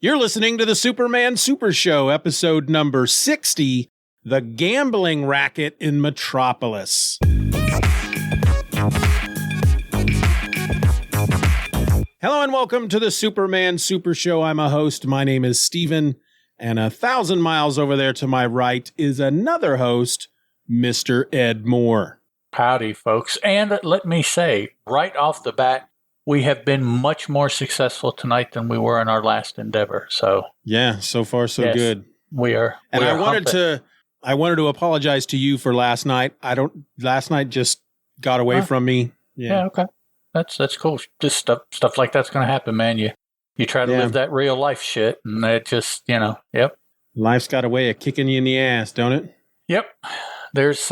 You're listening to the Superman Super Show, episode number 60, The Gambling Racket in Metropolis. Hello and welcome to the Superman Super Show. I'm a host. My name is Steeven, and 1,000 miles over there to my right is another host, Mr. Ed Moore. Howdy, folks. And let me say, right off the bat, we have been much more successful tonight than we were in our last endeavor. So yeah, so far so good. We are. And we I are wanted to apologize to you for last night. Last night just got away from me. Yeah. Okay. That's cool. Just stuff like that's going to happen, man. You try to live that real life shit, and it just, yep. Life's got a way of kicking you in the ass, don't it? Yep. There's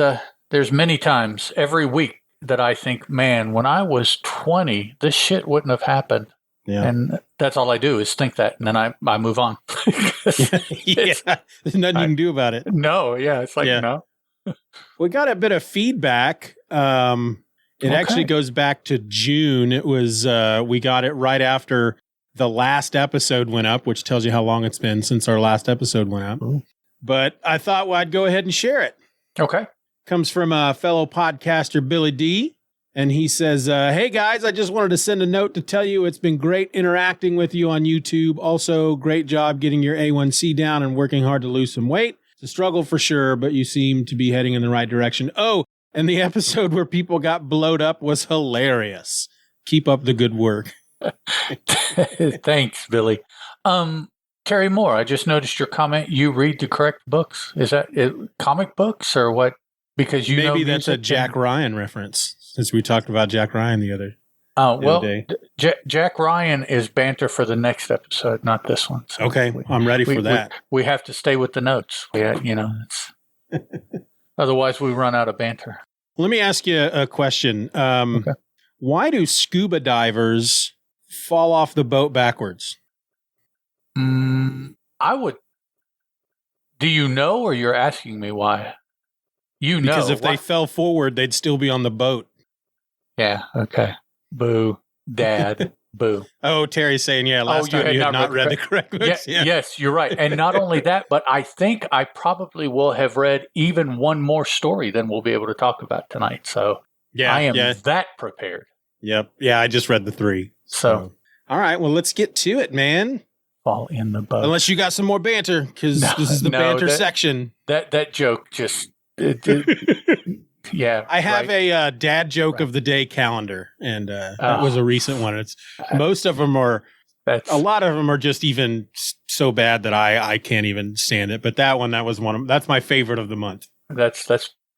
many times every week that I think, man, when I was 20, this shit wouldn't have happened. Yeah. And that's all I do is think that, and then I move on. There's nothing you can do about it. No, it's like, no. We got a bit of feedback. It actually goes back to June. It was, we got it right after the last episode went up, which tells you how long it's been since our last episode went up. Ooh. But I thought I'd go ahead and share it. Okay. Comes from a fellow podcaster, Billy D. And he says, hey guys, I just wanted to send a note to tell you it's been great interacting with you on YouTube. Also, great job getting your A1C down and working hard to lose some weight. It's a struggle for sure, but you seem to be heading in the right direction. Oh, and the episode where people got blowed up was hilarious. Keep up the good work. Thanks, Billy. Terry Moore, I just noticed your comment. You read the correct books. Is that comic books or what? Because maybe that's a Jack Ryan reference, since we talked about Jack Ryan the other day. Jack Ryan is banter for the next episode, not this one. So okay, I'm ready for that. We have to stay with the notes. It's otherwise we run out of banter. Let me ask you a question. Why do scuba divers fall off the boat backwards? I would. Do you know, or you're asking me why? Because if they fell forward, they'd still be on the boat. Yeah. Okay. Boo. Dad. Boo. Oh, Terry's saying, last time you had not read the correct books. Yeah. Yes, you're right. And not only that, but I think I probably will have read even one more story than we'll be able to talk about tonight. So I am that prepared. Yep. Yeah, I just read the 3. So all right. Well, let's get to it, man. Fall in the boat. Unless you got some more banter, because this is the banter section. That joke just... I have a dad joke of the day calendar, and that was a recent one. It's most of them are, a lot of them are just even so bad that I can't even stand it. But that was one of them. That's my favorite of the month. That's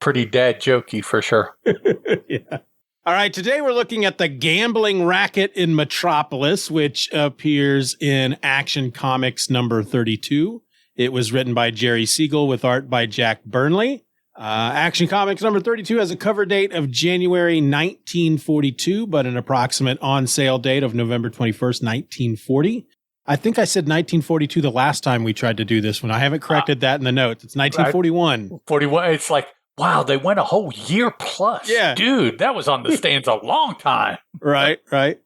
pretty dad jokey for sure. Yeah. All right, today we're looking at The Gambling Racket in Metropolis, which appears in Action Comics number 32. It was written by Jerry Siegel with art by Jack Burnley. Action Comics number 32 has a cover date of January 1942, but an approximate on-sale date of November 21st, 1940. I think I said 1942 the last time we tried to do this one. I haven't corrected that in the notes. It's 1941. 41. It's like, wow, they went a whole year plus. Yeah. Dude, that was on the stands a long time. Right. Let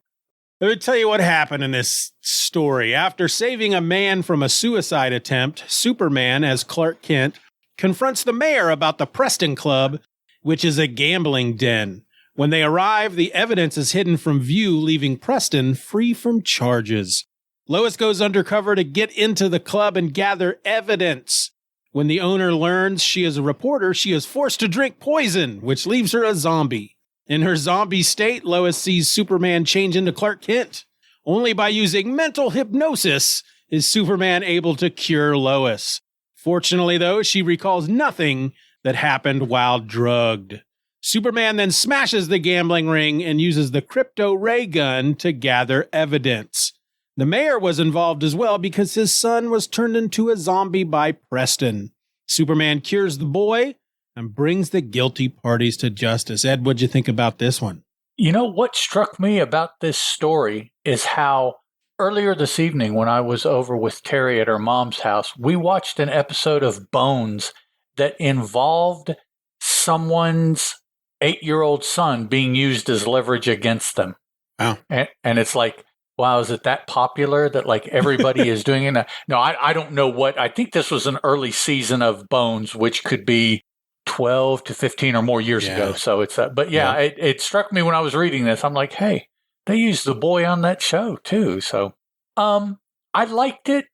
me tell you what happened in this story. After saving a man from a suicide attempt, Superman, as Clark Kent, confronts the mayor about the Preston Club, which is a gambling den. When they arrive, the evidence is hidden from view, leaving Preston free from charges. Lois goes undercover to get into the club and gather evidence. When the owner learns she is a reporter, she is forced to drink poison, which leaves her a zombie. In her zombie state, Lois sees Superman change into Clark Kent. Only by using mental hypnosis is Superman able to cure Lois. Fortunately, though, she recalls nothing that happened while drugged. Superman then smashes the gambling ring and uses the crypto ray gun to gather evidence. The mayor was involved as well because his son was turned into a zombie by Preston. Superman cures the boy and brings the guilty parties to justice. Ed, what'd you think about this one? You know, what struck me about this story is how earlier this evening when I was over with Terry at her mom's house, we watched an episode of Bones that involved someone's 8-year-old son being used as leverage against them. Oh. And it's like, wow, is it that popular that like everybody is doing it? No, I don't know what. I think this was an early season of Bones, which could be 12 to 15 or more years ago. So it's, but yeah, it struck me when I was reading this. I'm like, hey, they used the boy on that show too. So, I liked it.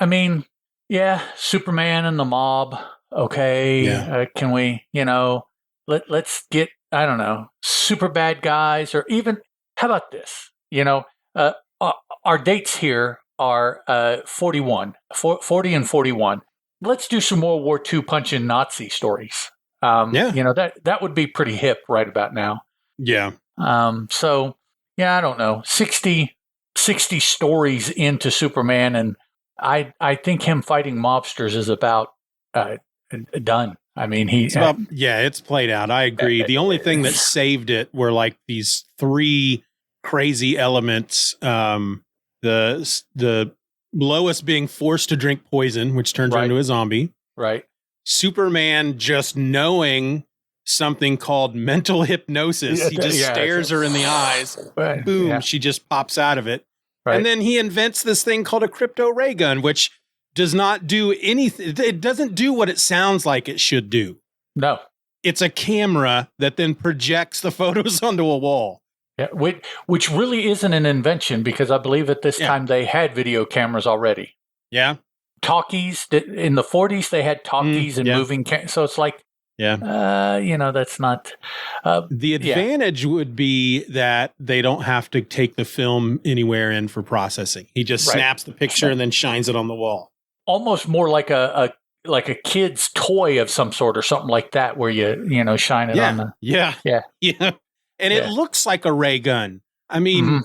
I mean, yeah, Superman and the mob. Okay. Can we, let's get, I don't know, super bad guys, or even, how about this? Our dates here are 41, 40 and 41. Let's do some World War II punching Nazi stories. That would be pretty hip right about now. Yeah. So, yeah, I don't know, 60 stories into Superman, and I think him fighting mobsters is about done. I mean, it's played out. I agree. The only thing that saved it were like these three crazy elements. The Lois being forced to drink poison, which turns her into a zombie. Right. Superman just knowing something called mental hypnosis. He just stares her in the eyes. Right. Boom, she just pops out of it. Right. And then he invents this thing called a crypto ray gun, which does not do anything. It doesn't do what it sounds like it should do. No. It's a camera that then projects the photos onto a wall. Yeah, which really isn't an invention, because I believe at this time they had video cameras already. Yeah. Talkies, in the 40s, they had talkies and moving cameras. So it's like, that's not... the advantage would be that they don't have to take the film anywhere in for processing. He just snaps the picture and then shines it on the wall. Almost more like a kid's toy of some sort or something like that, where you shine it on the... Yeah. And it looks like a ray gun. I mean,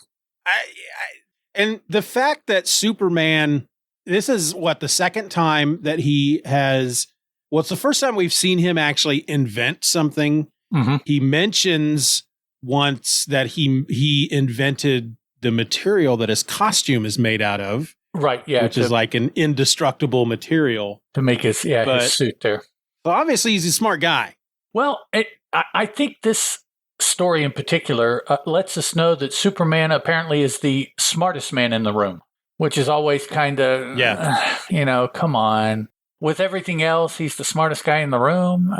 and the fact that Superman, this is the second time that he has, it's the first time we've seen him actually invent something. Mm-hmm. He mentions once that he invented the material that his costume is made out of. Right, yeah. Which is like an indestructible material. To make his suit there. So obviously he's a smart guy. Well, I think this story in particular lets us know that Superman apparently is the smartest man in the room, which is always kind of, come on. With everything else, he's the smartest guy in the room,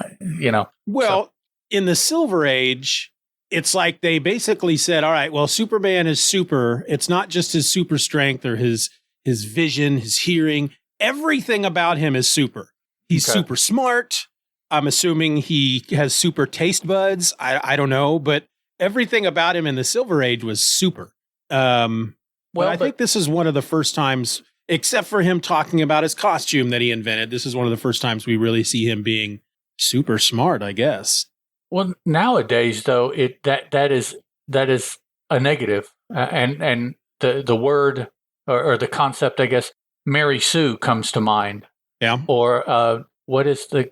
Well, in the Silver Age, it's like they basically said, all right, well, Superman is super. It's not just his super strength or his vision, his hearing. Everything about him is super. He's super smart. I'm assuming he has super taste buds. I don't know, but everything about him in the Silver Age was super. But I think this is one of the first times, except for him talking about his costume that he invented, this is one of the first times we really see him being super smart, I guess. Well, nowadays though, that is a negative, and the word or the concept, I guess, Mary Sue comes to mind. Yeah. Or what is the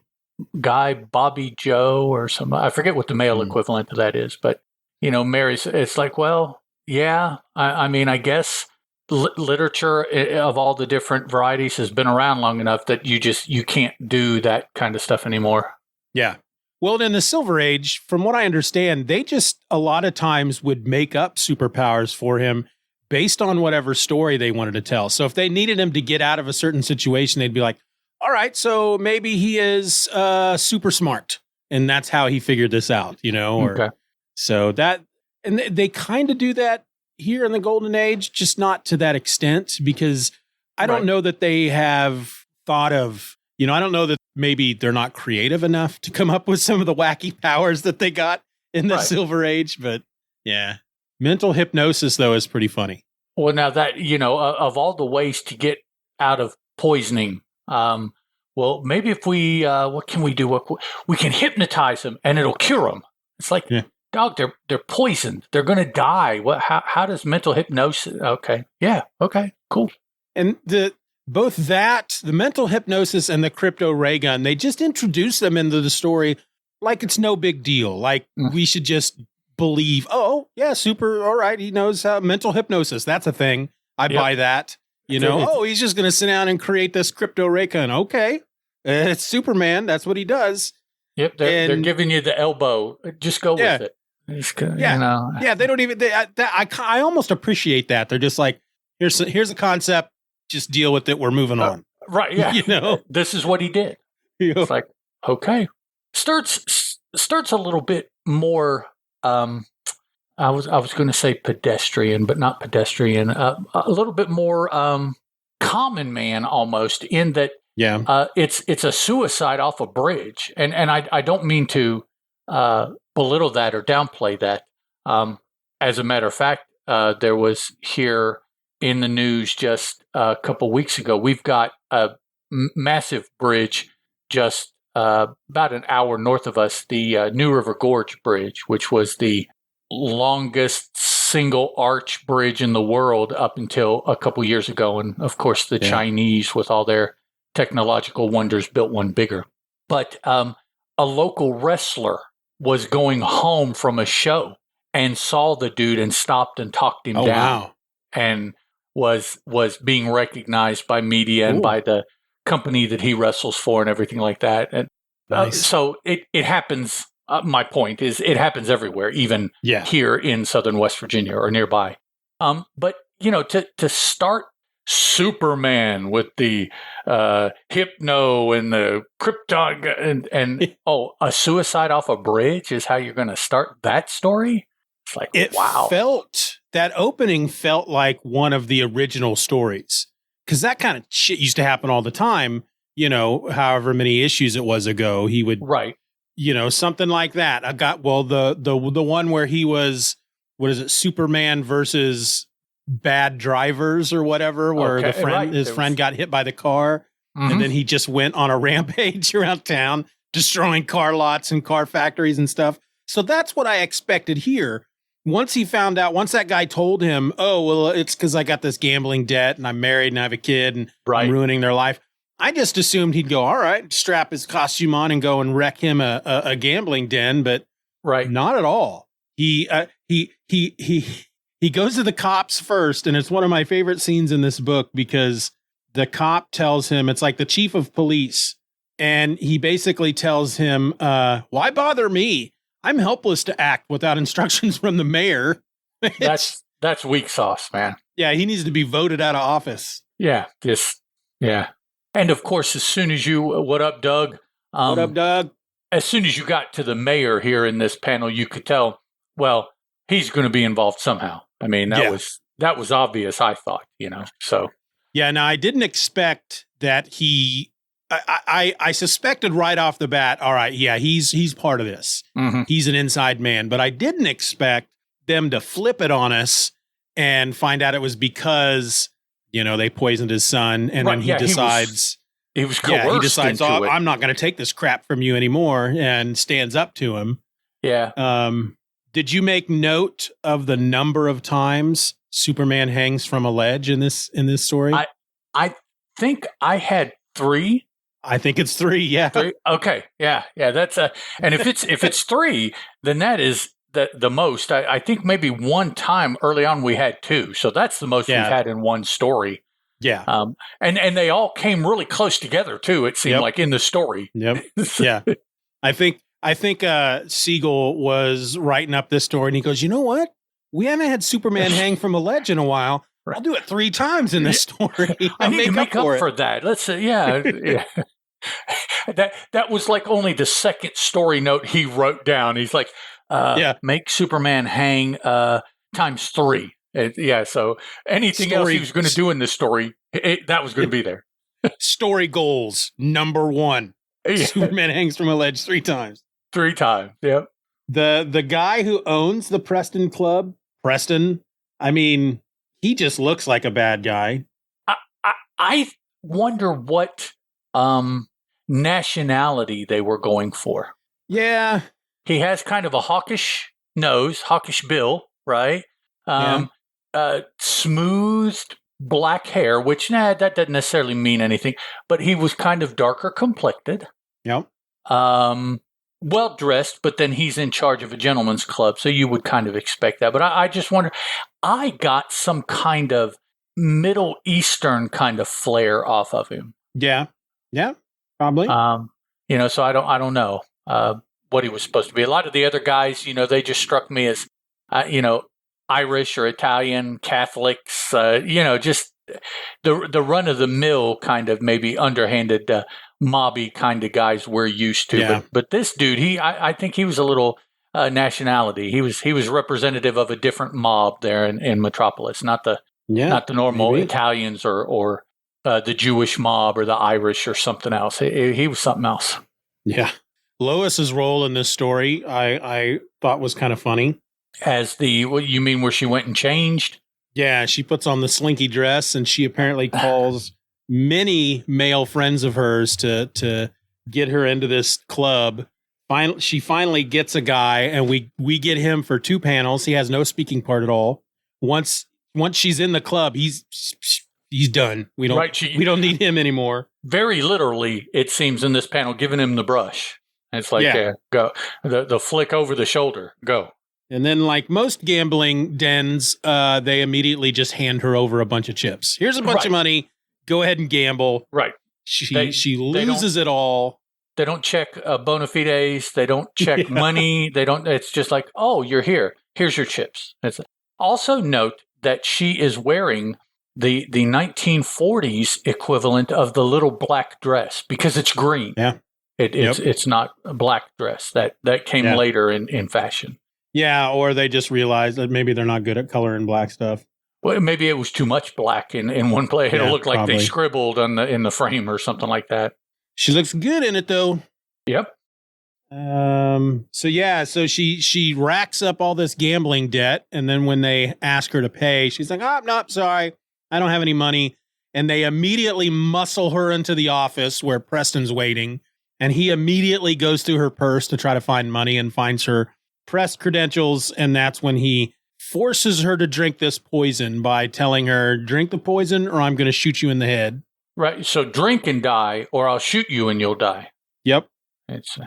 guy, Bobby Joe or something? I forget what the male equivalent to that is, but Mary's. It's like, well, yeah. I mean, I guess literature of all the different varieties has been around long enough that you can't do that kind of stuff anymore. Yeah. Well, in the Silver Age, from what I understand, they just a lot of times would make up superpowers for him based on whatever story they wanted to tell. So if they needed him to get out of a certain situation, they'd be like, all right, so maybe he is super smart, and that's how he figured this out, So that, and they kind of do that here in the Golden Age, just not to that extent, because I don't know that they have thought of, I don't know that maybe they're not creative enough to come up with some of the wacky powers that they got in the Silver Age, but yeah. Mental hypnosis, though, is pretty funny. Well, now that, of all the ways to get out of poisoning, well, maybe if we, what can we do? We can hypnotize them and it'll cure them. It's like, dog, they're poisoned. They're going to die. How does mental hypnosis? Okay. Yeah. Okay, cool. And both the mental hypnosis and the crypto ray gun, they just introduce them into the story like it's no big deal. Like we should just believe, oh, yeah, super. All right. He knows mental hypnosis. That's a thing. I buy that. He's just going to sit down and create this crypto ray gun. Okay. It's Superman. That's what he does. Yep. They're giving you the elbow. Just go with it. Yeah. Yeah, they don't even. I almost appreciate that. They're just like, here's a concept. Just deal with it. We're moving on. Right. Yeah. You know, this is what he did. It's like, okay. Starts a little bit more. I was going to say pedestrian, but not pedestrian. A little bit more common man almost, in that. Yeah. It's a suicide off a bridge, and I don't mean to belittle that or downplay that. As a matter of fact, there was here in the news just a couple weeks ago. We've got a massive bridge just about an hour north of us, the New River Gorge Bridge, which was the longest single arch bridge in the world up until a couple years ago. And of course, the Chinese, with all their technological wonders, built one bigger. But a local wrestler was going home from a show and saw the dude and stopped and talked him down. Wow. And was being recognized by media and by the company that he wrestles for and everything like that. And nice. So it happens. My point is, it happens everywhere, even here in Southern West Virginia or nearby. But to start Superman with the hypno and the krypton and a suicide off a bridge is how you're going to start that story. It's like, wow. That opening felt like one of the original stories, because that kind of shit used to happen all the time. However many issues it was ago, he would something like that. I got the one where he was, what is it, Superman versus bad drivers or whatever, where his friend got hit by the car, and then he just went on a rampage around town, destroying car lots and car factories and stuff. So that's what I expected here. Once that guy told him, oh, well, it's because I got this gambling debt and I'm married and I have a kid and I'm ruining their life, I just assumed he'd go, all right, strap his costume on and go and wreck him a gambling den, but not at all. He goes to the cops first, and it's one of my favorite scenes in this book, because the cop tells him, it's like the chief of police, and he basically tells him, why bother me? I'm helpless to act without instructions from the mayor. That's weak sauce, man. Yeah, he needs to be voted out of office. Yeah, And of course, as soon as what up, Doug? What up, Doug? As soon as you got to the mayor here in this panel, you could tell, well, he's going to be involved somehow. I mean, that was obvious, I thought, so. Yeah, now I didn't expect that I suspected right off the bat, all right, yeah, he's part of this. Mm-hmm. He's an inside man, but I didn't expect them to flip it on us and find out it was because, they poisoned his son, and then he decides he was coerced. He decides, I'm not going to take this crap from you anymore, and stands up to him. Yeah. Did you make note of the number of times Superman hangs from a ledge in this story? I think I had 3. I think it's 3. Yeah. 3? Okay. Yeah. Yeah. That's and if it's 3, then that is the most. I think maybe one time early on we had 2. So that's the most we've had in one story. Yeah. And they all came really close together too. It seemed like in the story. Yep. Yeah. I think Siegel was writing up this story, and he goes, you know what? We haven't had Superman hang from a ledge in a while. I'll do it 3 times in this story. I need to make up for that. Let's say, yeah. That was like only the second story note he wrote down. He's like, make Superman hang times 3. So anything else he was going to do in this story, that was going to be there. Story goals, number 1. Superman hangs from a ledge 3 times. 3 times, yep. The guy who owns the Preston Club, I mean, he just looks like a bad guy. I wonder what nationality they were going for. Yeah. He has kind of a hawkish nose, hawkish bill, right? Smoothed black hair, which that doesn't necessarily mean anything, but he was kind of darker complected. Yep. Well dressed, but then he's in charge of a gentleman's club, so you would kind of expect that. But I just wonder, I got some kind of Middle Eastern kind of flair off of him. Yeah, probably. So I don't know. what he was supposed to be. A lot of the other guys, they just struck me as, Irish or Italian, Catholics, just the run of the mill kind of maybe underhanded mobby kind of guys we're used to. Yeah. But this dude, I think he was a little nationality. He was representative of a different mob there in Metropolis, not the normal maybe Italians or the Jewish mob or the Irish or something else. He was something else. Yeah. Lois's role in this story, I thought was kind of funny. As what you mean where she went and changed? Yeah, she puts on the slinky dress, and she apparently calls many male friends of hers to get her into this club. She finally gets a guy, and we get him for 2 panels. He has no speaking part at all. Once she's in the club, he's done. We don't need him anymore. Very literally, it seems in this panel, giving him the brush. It's like, go the flick over the shoulder, go. And then, like most gambling dens, they immediately just hand her over a bunch of chips. Here's a bunch of money. Go ahead and gamble. Right. She loses it all. They don't check bona fides. They don't check money. They don't. It's just like, oh, you're here. Here's your chips. Also note that she is wearing the 1940s equivalent of the little black dress because it's green. Yeah. It's not a black dress. That came later in fashion. Yeah, or they just realized that maybe they're not good at coloring black stuff. Well, maybe it was too much black in one place. It'll look like they scribbled in the frame or something like that. She looks good in it, though. Yep. So she racks up all this gambling debt, and then when they ask her to pay, she's like, "Oh, no, sorry, I don't have any money." And they immediately muscle her into the office where Preston's waiting, and he immediately goes through her purse to try to find money and finds her press credentials, and that's when he forces her to drink this poison by telling her, "Drink the poison or I'm going to shoot you in the head." Right. So drink and die, or I'll shoot you and you'll die. Yep.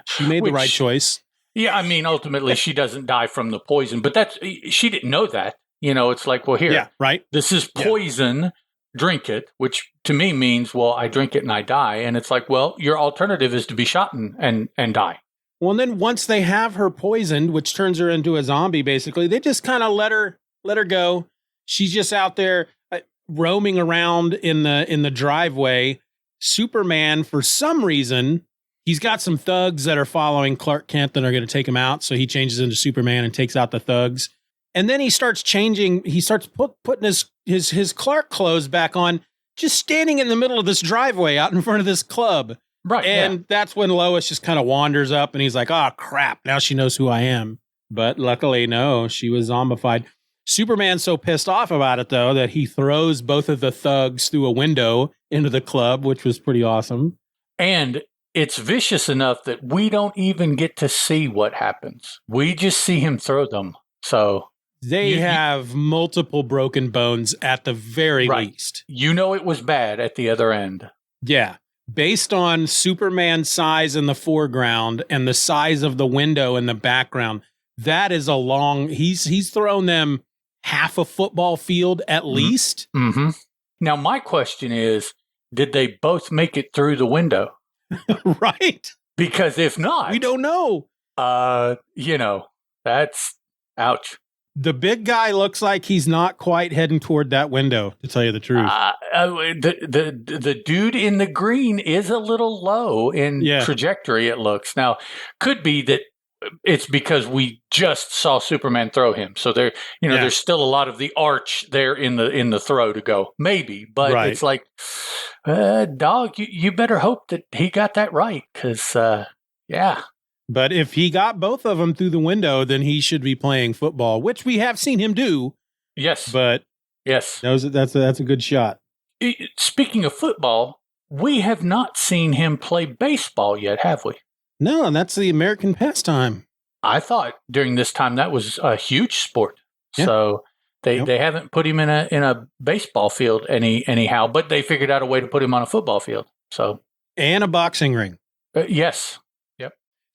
She made the right choice. Yeah, I mean, ultimately she doesn't die from the poison, but she didn't know that. It's like, well, here, yeah, right. This is poison. Drink it, which to me means, well, I drink it and I die. And it's like, well, your alternative is to be shot and die. Well, and then once they have her poisoned, which turns her into a zombie, basically, they just kind of let her go. She's just out there roaming around in the driveway. Superman, for some reason, he's got some thugs that are following Clark Kent that are going to take him out. So he changes into Superman and takes out the thugs. And then he starts changing. He starts putting his Clark clothes back on, just standing in the middle of this driveway out in front of this club. Right. And that's when Lois just kind of wanders up and he's like, "Oh, crap. Now she knows who I am." But luckily, no, she was zombified. Superman's so pissed off about it, though, that he throws both of the thugs through a window into the club, which was pretty awesome. And it's vicious enough that we don't even get to see what happens. We just see him throw them. So they have multiple broken bones at the very least. It was bad at the other end. Yeah. Based on Superman's size in the foreground and the size of the window in the background, that is a long... He's thrown them half a football field at least. Mm-hmm. Now, my question is, did they both make it through the window? Right. Because if not... We don't know. That's... Ouch. The big guy looks like he's not quite heading toward that window, to tell you the truth. The dude in the green is a little low in trajectory, it looks. Now, could be that it's because we just saw Superman throw him. So there's still a lot of the arch there in the throw to go. Maybe, but it's like, dog, you better hope that he got that right, because, But if he got both of them through the window, then he should be playing football, which we have seen him do. Yes. But yes, that's a good shot. Speaking of football, we have not seen him play baseball yet, have we? No, that's the American pastime. I thought during this time that was a huge sport. Yeah. So they haven't put him in a baseball field anyhow, but they figured out a way to put him on a football field. So and a boxing ring. Yes.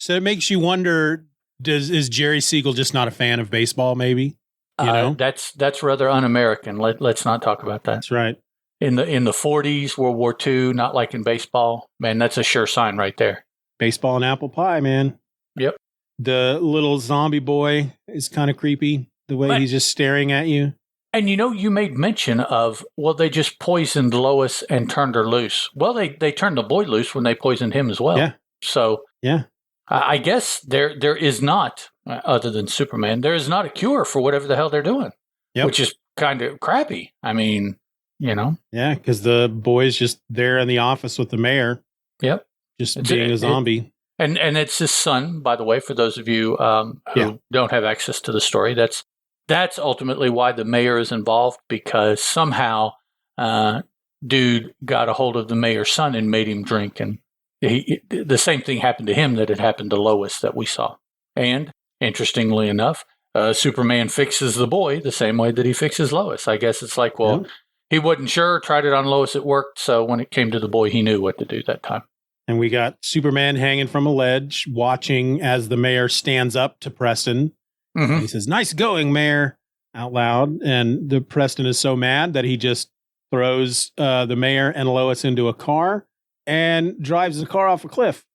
So it makes you wonder, is Jerry Siegel just not a fan of baseball, maybe? That's rather un-American. Let's not talk about that. That's right. In the 40s, World War II, not liking baseball, man, that's a sure sign right there. Baseball and apple pie, man. Yep. The little zombie boy is kind of creepy. The way he's just staring at you. And you made mention of, well, they just poisoned Lois and turned her loose. Well, they turned the boy loose when they poisoned him as well. Yeah. So yeah, I guess there is not, other than Superman, there is not a cure for whatever the hell they're doing, which is kind of crappy. I mean, Yeah, because the boy's just there in the office with the mayor. Yep. Just being a zombie. And it's his son, by the way, for those of you who don't have access to the story. That's ultimately why the mayor is involved, because somehow dude got a hold of the mayor's son and made him drink. And the same thing happened to him that had happened to Lois that we saw. And interestingly enough, Superman fixes the boy the same way that he fixes Lois. I guess it's like, he wasn't sure, tried it on Lois, it worked. So when it came to the boy, he knew what to do that time. And we got Superman hanging from a ledge, watching as the mayor stands up to Preston. Mm-hmm. He says, "Nice going, Mayor," out loud. And the Preston is so mad that he just throws the mayor and Lois into a car and drives the car off a cliff.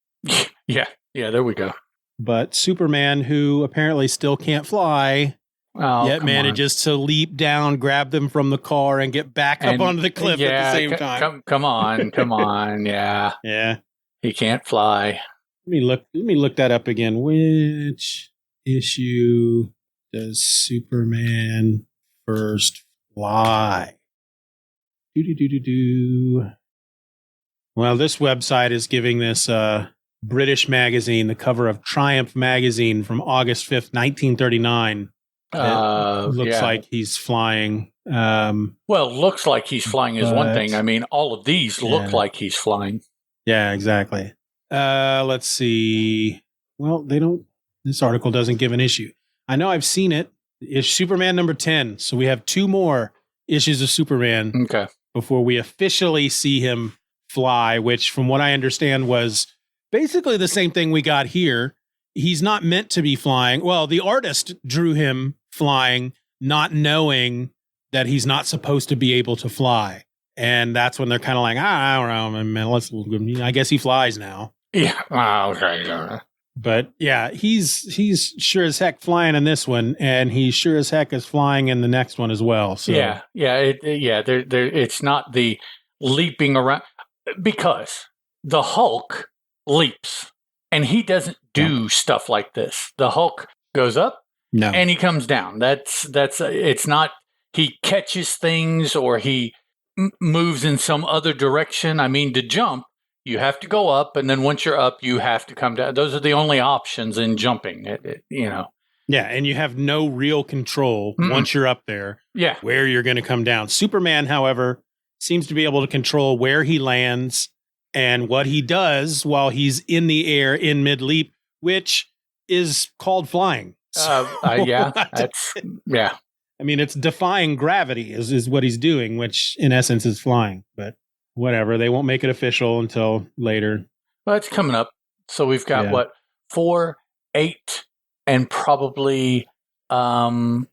Yeah, there we go. But Superman, who apparently still can't fly, yet manages to leap down, grab them from the car, and get back up onto the cliff at the same time. Come on, yeah. Yeah. He can't fly. Let me look that up again. Which issue does Superman first fly? Well, this website is giving this British magazine the cover of Triumph magazine from August 5th, 1939. Looks like he's flying. Looks like he's flying is one thing. I mean, all of these look like he's flying. Yeah, exactly. Let's see. Well, this article doesn't give an issue. I know I've seen it. It's Superman number 10. So we have 2 more issues of Superman before we officially see him fly, which from what I understand was basically the same thing we got here. He's not meant to be flying. Well, the artist drew him flying, not knowing that he's not supposed to be able to fly. And that's when they're kind of like, I don't know, I guess he flies now. Yeah. Okay. But yeah, he's sure as heck flying in this one, and he sure as heck is flying in the next one as well. So it's not the leaping around, because the Hulk leaps, and he doesn't do stuff like this. The Hulk goes up, and he comes down. That's it's not. He catches things or he moves in some other direction. I mean, to jump, you have to go up, and then once you're up, you have to come down. Those are the only options in jumping. Yeah, and you have no real control once you're up there. Yeah, where you're going to come down. Superman, however, seems to be able to control where he lands and what he does while he's in the air in mid-leap, which is called flying. I mean, it's defying gravity is what he's doing, which in essence is flying. But whatever, they won't make it official until later. Well, it's coming up. So we've got 4, 8, and probably no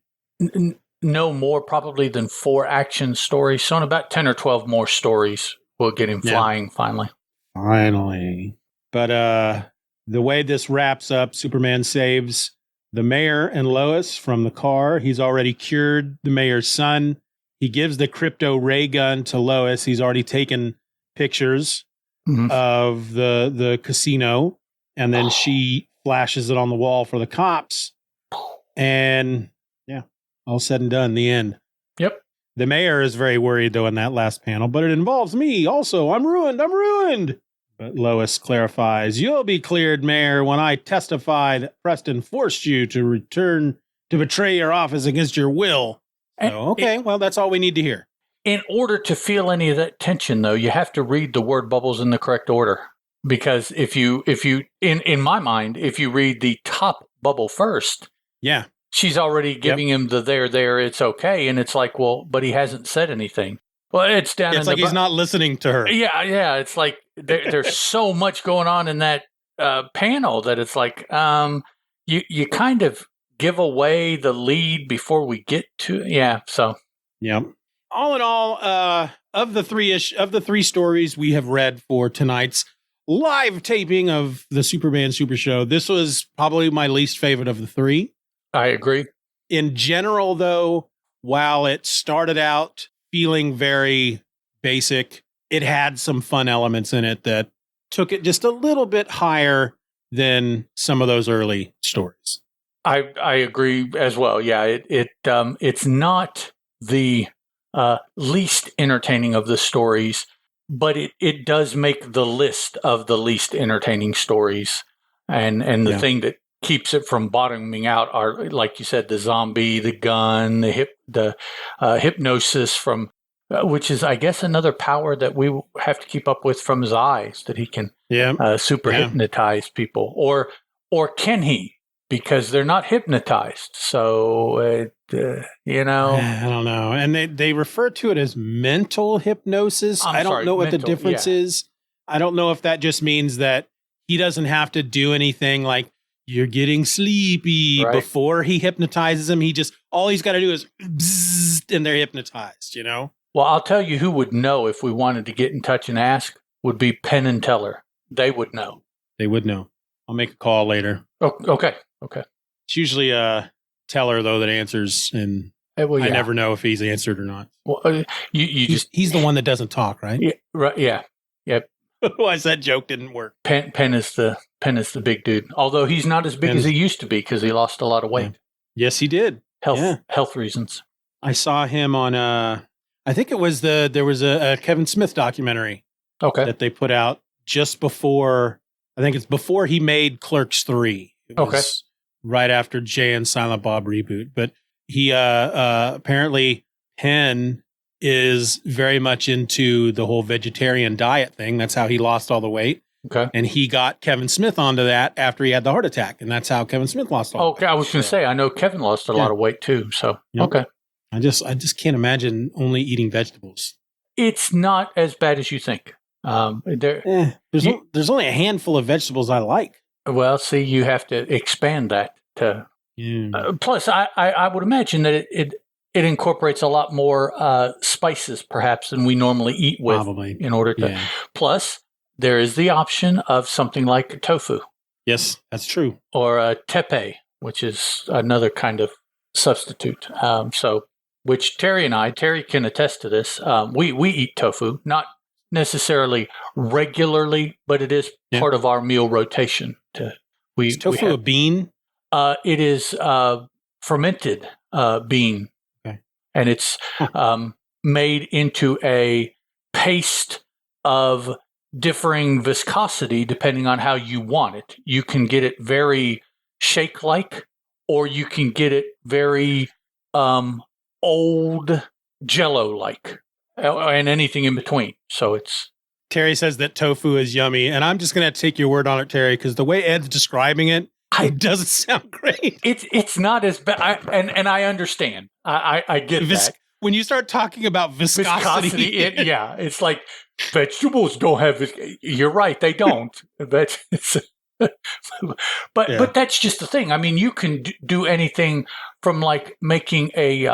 more probably than 4 action stories. So in about 10 or 12 more stories, we'll get him flying finally. Finally. But the way this wraps up, Superman saves the mayor and Lois from the car. He's already cured the mayor's son. He gives the crypto ray gun to Lois. He's already taken pictures of the casino, and then she flashes it on the wall for the cops. And all said and done, the end. Yep. The mayor is very worried, though, in that last panel, but it involves me also. I'm ruined. But Lois clarifies, "You'll be cleared, Mayor, when I testify that Preston forced you to betray your office against your will." So, well, that's all we need to hear. In order to feel any of that tension, though, you have to read the word bubbles in the correct order. Because if you, in my mind, if you read the top bubble first, she's already giving him the there, it's okay. And it's like, well, but he hasn't said anything. Well, it's down. It's like he's not listening to her. Yeah. It's like there's so much going on in that panel that it's like you kind of give away the lead before we get to So all in all, of the 3 stories we have read for tonight's live taping of the Superman Super Show. This was probably my least favorite of the three. I agree. In general, though, while it started out feeling very basic, it had some fun elements in it that took it just a little bit higher than some of those early stories. I agree as well. Yeah, it's not the least entertaining of the stories, but it does make the list of the least entertaining stories. And the thing that keeps it from bottoming out are, like you said, the zombie, the gun, the hypnosis from, which is, I guess, another power that we have to keep up with from his eyes, that he can super hypnotize people. Or can he? Because they're not hypnotized. So, I don't know. And they refer to it as mental hypnosis. I don't know what the difference is. I don't know if that just means that he doesn't have to do anything like you're getting sleepy before he hypnotizes him. All he's got to do is bzzz, and they're hypnotized, Well, I'll tell you who would know if we wanted to get in touch and ask would be Penn and Teller. They would know. They would know. I'll make a call later. Oh, okay. It's usually a Teller, though, that answers, and I never know if he's answered or not. Well, he's the one that doesn't talk, right? Yeah, right. Yeah. Yep. Otherwise, that joke didn't work. Penn is the big dude. Although he's not as big as he used to be because he lost a lot of weight. Yes, he did. Health reasons. I saw him on I think it was there was a Kevin Smith documentary. That they put out just before. I think it's before he made Clerks 3. It was right after Jay and Silent Bob reboot. But he apparently Penn is very much into the whole vegetarian diet thing. That's how he lost all the weight. Okay. And he got Kevin Smith onto that after he had the heart attack. And that's how Kevin Smith lost all the weight. I was going to say, I know Kevin lost a lot of weight too. So, okay. I just can't imagine only eating vegetables. It's not as bad as you think. There's only a handful of vegetables I like. Well, see, you have to expand that to. Plus, I would imagine that it incorporates a lot more spices, perhaps, than we normally eat with. Probably. In order to. Plus, there is the option of something like tofu. Yes, that's true. Or tepe, which is another kind of substitute. Which Terry can attest to this. We eat tofu, not necessarily regularly, but it is part of our meal rotation. Is tofu a bean? It is fermented bean, and it's made into a paste of differing viscosity depending on how you want it. You can get it very shake-like, or you can get it very old Jell-O-like, and anything in between. So it's. Terry says that tofu is yummy, and I'm just going to take your word on it, Terry, because the way Ed's describing it, it doesn't sound great. It's not as bad, and I understand. I get that. When you start talking about viscosity it's like vegetables don't have. You're right, they don't. But that's just the thing. I mean, you can do anything from like making a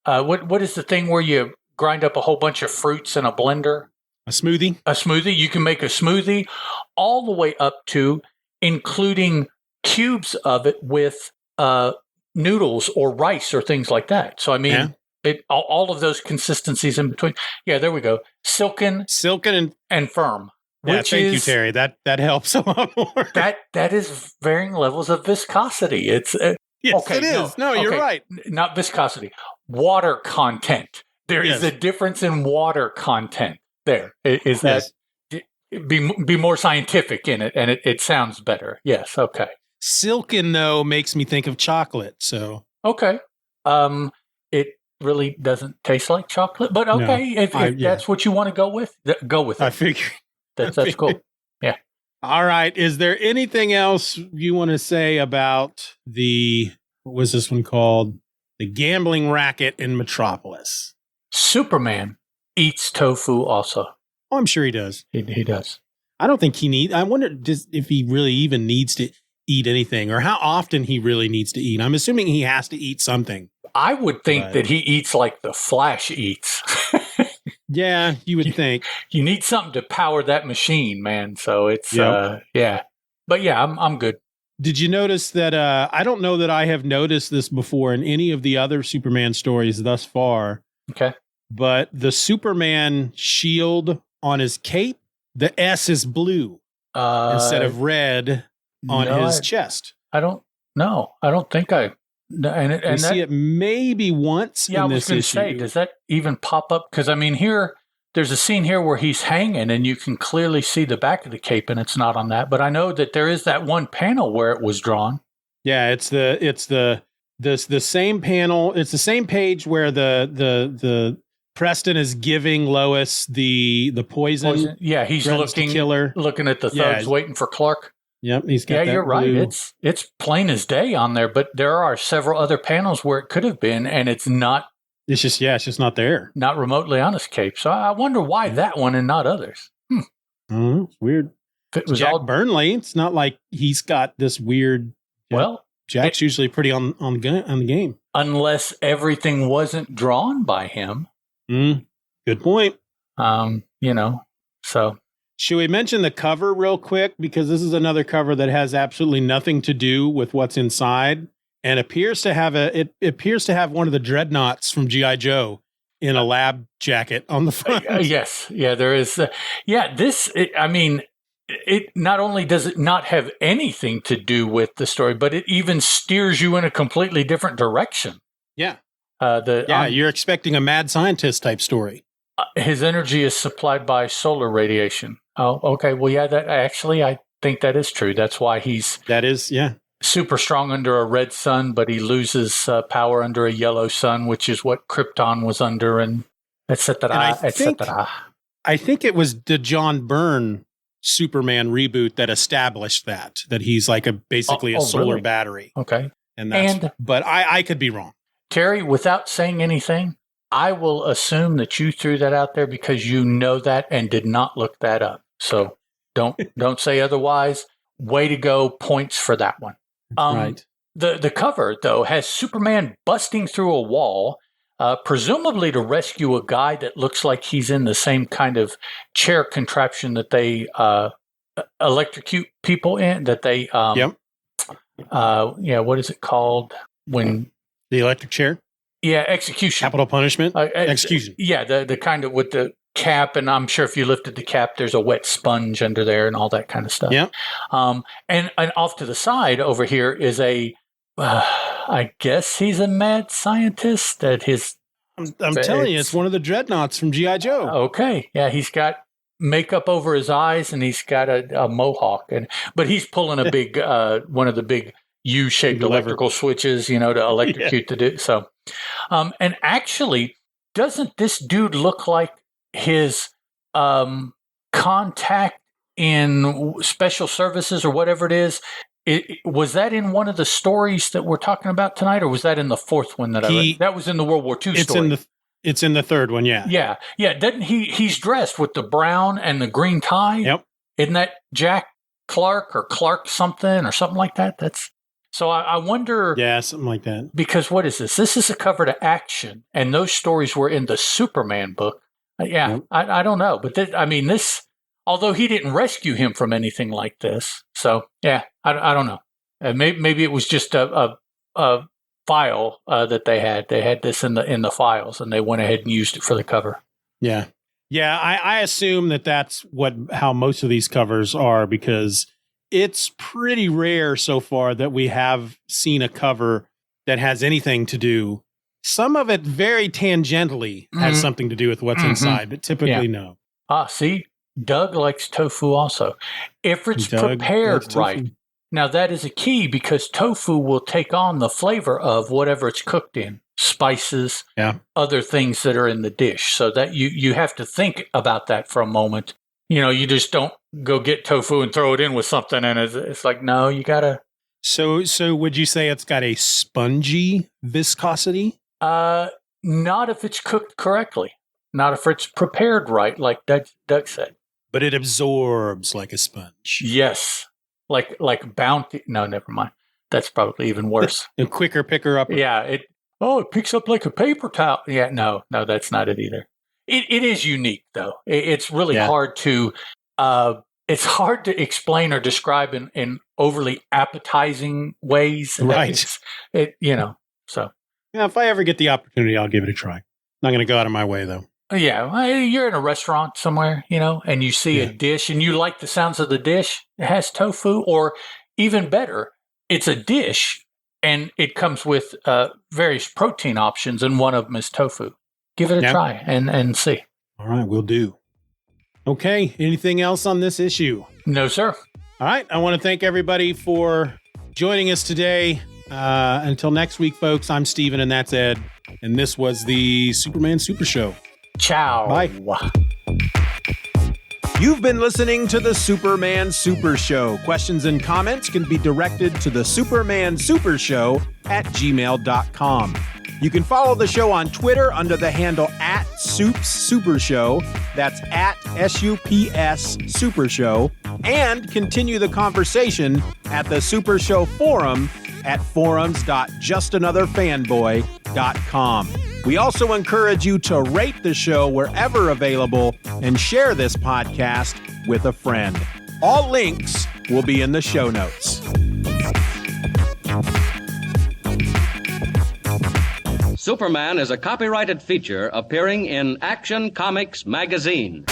what is the thing where you grind up a whole bunch of fruits in a blender? A smoothie? A smoothie. You can make a smoothie all the way up to including cubes of it with noodles or rice or things like that. So, I mean, all of those consistencies in between. Yeah, there we go. Silken and firm. Thank you, Terry. That helps a lot more. That is varying levels of viscosity. It's yes, it is. No, you're right. Not viscosity. Water content. There is a difference in water content. There is that. Be more scientific in it, and it sounds better. Yes. Okay. Silken though makes me think of chocolate. So okay. It really doesn't taste like chocolate, but okay. No, if that's what you want to go with it. I figure that's cool. Yeah. All right. Is there anything else you want to say about what was this one called? The Gambling Racket in Metropolis. Superman eats tofu also. Oh, I'm sure he does. He does. I don't think he needs. I wonder if he really even needs to eat anything, or how often he really needs to eat. I'm assuming he has to eat something. I would think that he eats like the Flash eats. Yeah, you would think. You need something to power that machine, man. So it's Yep. yeah. But yeah, I'm good. Did you notice that? I don't know that I have noticed this before in any of the other Superman stories thus far. Okay. But the Superman shield on his cape, the S is blue instead of red on his chest. I don't know. I don't think I. And we see it maybe once in this issue. I was going to say, does that even pop up? Because I mean, there's a scene here where he's hanging, and you can clearly see the back of the cape, and it's not on that. But I know that there is that one panel where it was drawn. Yeah, it's the same panel. It's the same page where the Preston is giving Lois the poison. Yeah, he's looking at the thugs, waiting for Clark. Yep, he's got that you're right. blue. It's plain as day on there, but there are several other panels where it could have been, and it's not. It's just not there. Not remotely on his cape. So I wonder why that one and not others. It's weird. If it was Jack Burnley. It's not like he's got this weird. Jack's usually pretty on the game, unless everything wasn't drawn by him. Good point. So. Should we mention the cover real quick? Because this is another cover that has absolutely nothing to do with what's inside and appears to have one of the dreadnoughts from G.I. Joe in a lab jacket on the front. Yes. Yeah, there is. It not only does it not have anything to do with the story, but it even steers you in a completely different direction. Yeah. You're expecting a mad scientist type story. His energy is supplied by solar radiation. Oh, okay. Well, yeah, I think that is true. That's why he's super strong under a red sun, but he loses power under a yellow sun, which is what Krypton was under, and etc. etc. I think it was the John Byrne Superman reboot that established that he's like basically a solar battery. Okay, but I could be wrong. Terry, without saying anything, I will assume that you threw that out there because you know that and did not look that up. So don't say otherwise. Way to go. Points for that one. Right. The cover, though, has Superman busting through a wall, presumably to rescue a guy that looks like he's in the same kind of chair contraption that they electrocute people in, that they, what is it called when... The electric chair? Yeah, execution. Capital punishment? Execution. Yeah, the kind of with the cap, and I'm sure if you lifted the cap, there's a wet sponge under there and all that kind of stuff. Yeah. And off to the side over here is I guess he's a mad scientist that I'm telling you, it's one of the dreadnoughts from G.I. Joe. Okay. Yeah, he's got makeup over his eyes and he's got a mohawk, but he's pulling a big, one of the big U-shaped electrical switches, to electrocute the dude. So, and actually, doesn't this dude look like his contact in special services or whatever it is? Was that in one of the stories that we're talking about tonight, or was that in the fourth one that I read? That was in the World War II story. It's in the third one, yeah. Yeah. Doesn't he's dressed with the brown and the green tie? Yep. Isn't that Jack Clark or Clark something or something like that? So I wonder. Yeah, something like that. Because what is this? This is a cover to Action, and those stories were in the Superman book. Yep. I don't know. But this, although he didn't rescue him from anything like this. So, yeah, I don't know. Maybe it was just a file that they had. They had this in the files, and they went ahead and used it for the cover. Yeah. Yeah, I assume that's how most of these covers are, because it's pretty rare so far that we have seen a cover that has anything to do. Some of it very tangentially has something to do with what's inside, but typically no. See, Doug likes tofu also. If it's prepared right. Now, that is a key, because tofu will take on the flavor of whatever it's cooked in. Spices, other things that are in the dish. So that you have to think about that for a moment. You just don't go get tofu and throw it in with something, and it's like, no, you gotta. So would you say it's got a spongy viscosity? Not if it's cooked correctly. Not if it's prepared right, like Doug said. But it absorbs like a sponge. Yes, like Bounty. No, never mind. That's probably even worse. A quicker picker up. Yeah. It picks up like a paper towel. Yeah, no, that's not it either. It is unique, though. It's really Yeah. hard to explain or describe in overly appetizing ways. Right. So. Yeah, if I ever get the opportunity, I'll give it a try. Not going to go out of my way, though. Yeah, well, you're in a restaurant somewhere, and you see a dish and you like the sounds of the dish. It has tofu, or even better, it's a dish and it comes with various protein options, and one of them is tofu. Give it a try and see. All right, we'll do. Okay, anything else on this issue? No, sir. All right, I want to thank everybody for joining us today. Until next week, folks, I'm Steven and that's Ed. And this was the Superman Super Show. Ciao. Bye. You've been listening to the Superman Super Show. Questions and comments can be directed to the Superman Super Show at gmail.com. You can follow the show on Twitter under the handle @SoupsSuperShow. That's @SUPS Super Show. And continue the conversation at the Super Show Forum at forums.justanotherfanboy.com. We also encourage you to rate the show wherever available and share this podcast with a friend. All links will be in the show notes. Superman is a copyrighted feature appearing in Action Comics magazine.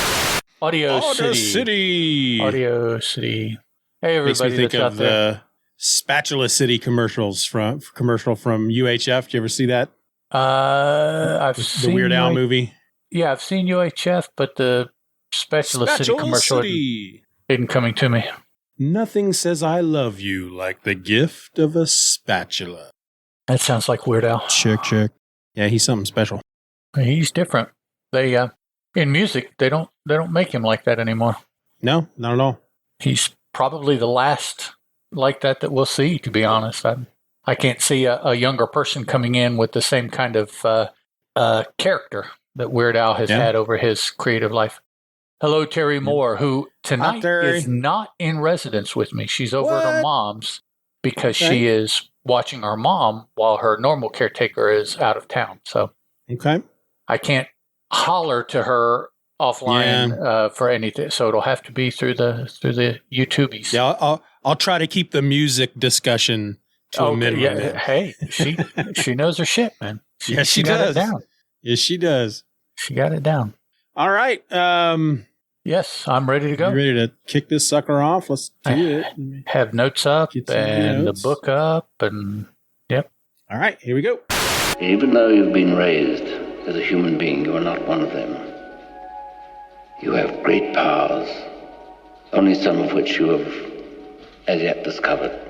Audio City. Audio City. Hey, everybody. Makes me think that's of out there. the Spatula City commercial from UHF. Did you ever see that? I've seen the Weird Al movie. Yeah, I've seen UHF, but the Spatula City commercial isn't coming to me. Nothing says I love you like the gift of a spatula. That sounds like Weird Al. Check. Yeah, he's something special. He's different. They in music they don't make him like that anymore. No, not at all. He's probably the last like that we'll see. To be honest, I can't see a younger person coming in with the same kind of character that Weird Al has had over his creative life. Hello, Terry Moore, who tonight is not in residence with me. She's over at her mom's because she is watching our mom while her normal caretaker is out of town. So I can't holler to her offline for anything. So it'll have to be through the YouTubies. Yeah, I'll try to keep the music discussion to a minimum. Yeah. Hey, she knows her shit, man. She does. Got it down. Yes, she does. She got it down. All right. Yes, I'm ready to go. You ready to kick this sucker off? Let's do it. Have notes up and the book up and All right, here we go. Even though you've been raised as a human being, you are not one of them. You have great powers, only some of which you have as yet discovered.